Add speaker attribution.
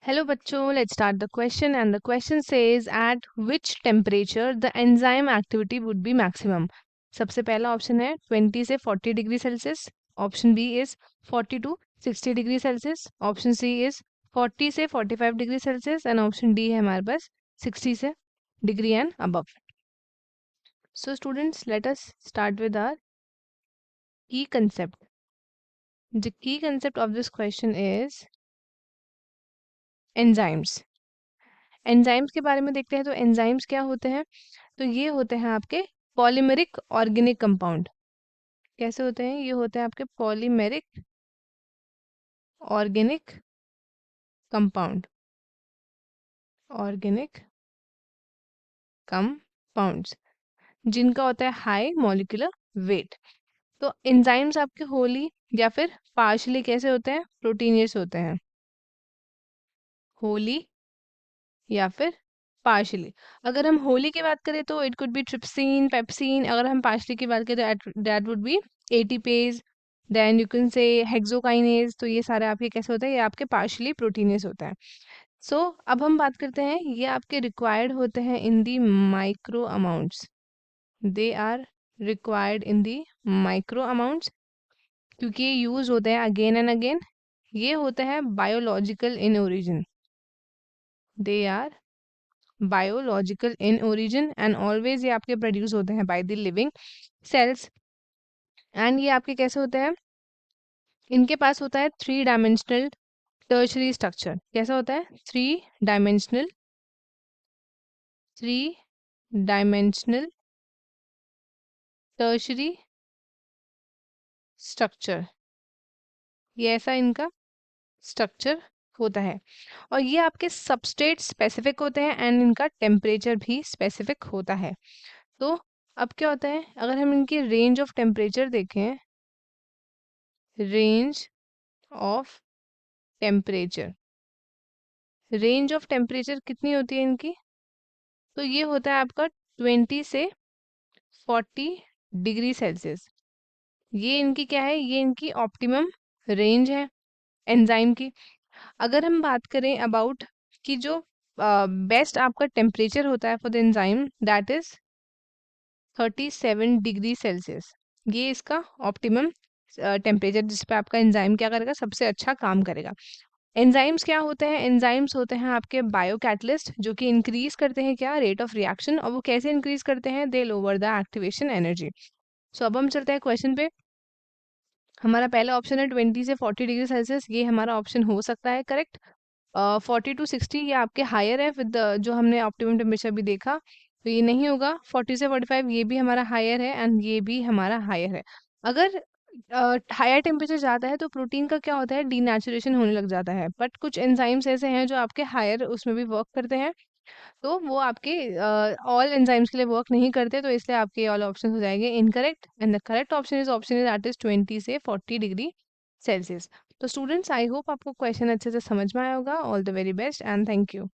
Speaker 1: Hello बच्चों, let's start the question and the question says at which temperature the enzyme activity would be maximum. सबसे पहला option है 20 से 40 degree Celsius, option B is 40 to 60 degree Celsius, option C is 40 से 45 degree Celsius and option D है हमारे पास 60 से degree and above. So students, let us start with our key concept. The key concept of this question is enzymes. Enzymes के बारे में देखते हैं. तो एंजाइम्स क्या होते हैं? तो ये होते हैं आपके पॉलीमेरिक ऑर्गेनिक कंपाउंड. कैसे होते हैं? ये होते हैं आपके polymeric organic compound. Organic compounds जिनका होता है हाई मॉलिक्यूलर वेट. तो एंजाइम्स आपके होली या फिर पार्शली कैसे होते हैं? प्रोटीनियस होते हैं. होली या फिर पार्शली. अगर हम होली की बात करें तो it could be trypsin, pepsin. अगर हम पार्शली की बात करें तो that would be ATPase, then you can say hexokinase. तो ये सारे आपके कैसे होते हैं? ये आपके पार्शली प्रोटीनियस होता है. सो अब हम बात करते हैं, ये आपके रिक्वायर्ड होते हैं in the micro amounts. They are required in the micro amounts क्योंकि ये यूज होते हैं अगेन एंड अगेन. ये होते हैं biological in origin. They are biological in origin and always ये आपके प्रोड्यूस होते हैं by the living cells. And ये आपके कैसे होते हैं? इनके पास होता है 3 डायमेंशनल टर्शरी स्ट्रक्चर. कैसा होता है? 3 डायमेंशनल टर्शरी स्ट्रक्चर. ये ऐसा इनका स्ट्रक्चर होता है. और ये आपके सबस्ट्रेट स्पेसिफिक होते हैं एंड इनका टेम्परेचर भी स्पेसिफिक होता है. तो अब क्या होता है? अगर हम इनकी रेंज ऑफ टेम्परेचर देखें, range of temperature, range of temperature कितनी होती है इनकी? तो ये होता है आपका 20 से 40 डिग्री सेल्सियस. ये इनकी क्या है? ये इनकी ऑप्टिमम रेंज है एंजाइम की. अगर हम बात करें अबाउट कि जो बेस्ट आपका टेम्परेचर होता है for the enzyme, that is 37 degree Celsius. ये इसका ऑप्टिमम टेम्परेचर जिस पे आपका एंजाइम क्या करेगा? सबसे अच्छा काम करेगा. एंजाइम्स क्या होते हैं? एंजाइम्स होते हैं आपके बायो कैटलिस्ट जो कि इंक्रीज करते हैं क्या? Rate of reaction. और वो कैसे इंक्रीज करते हैं? दे लोअर द एक्टिवेशन एनर्जी. सो अब हम चलते हैं क्वेश्चन पे. हमारा पहला ऑप्शन है 20 से 40 डिग्री सेल्सियस. ये हमारा ऑप्शन हो सकता है करेक्ट. 40 to 60 ये आपके हायर है विद जो हमने ऑप्टिमम टेम्परेचर भी देखा. तो ये नहीं होगा. 40 से 45 ये भी हमारा हायर है एंड ये भी हमारा हायर है. अगर हायर टेम्परेचर जाता है तो प्रोटीन का क्या होता है? डीनेचुरेशन होने लग जाता है. बट कुछ एंजाइम्स ऐसे हैं जो आपके हायर उसमें भी वर्क करते हैं. तो वो आपके ऑल एंजाइम्स के लिए वर्क नहीं करते. तो इसलिए आपके ऑल ऑप्शन हो जाएंगे incorrect and the correct option is that is 20 से 40 डिग्री सेल्सियस. तो स्टूडेंट्स, आई होप आपको क्वेश्चन अच्छे से समझ में आया होगा. All the very best and thank you.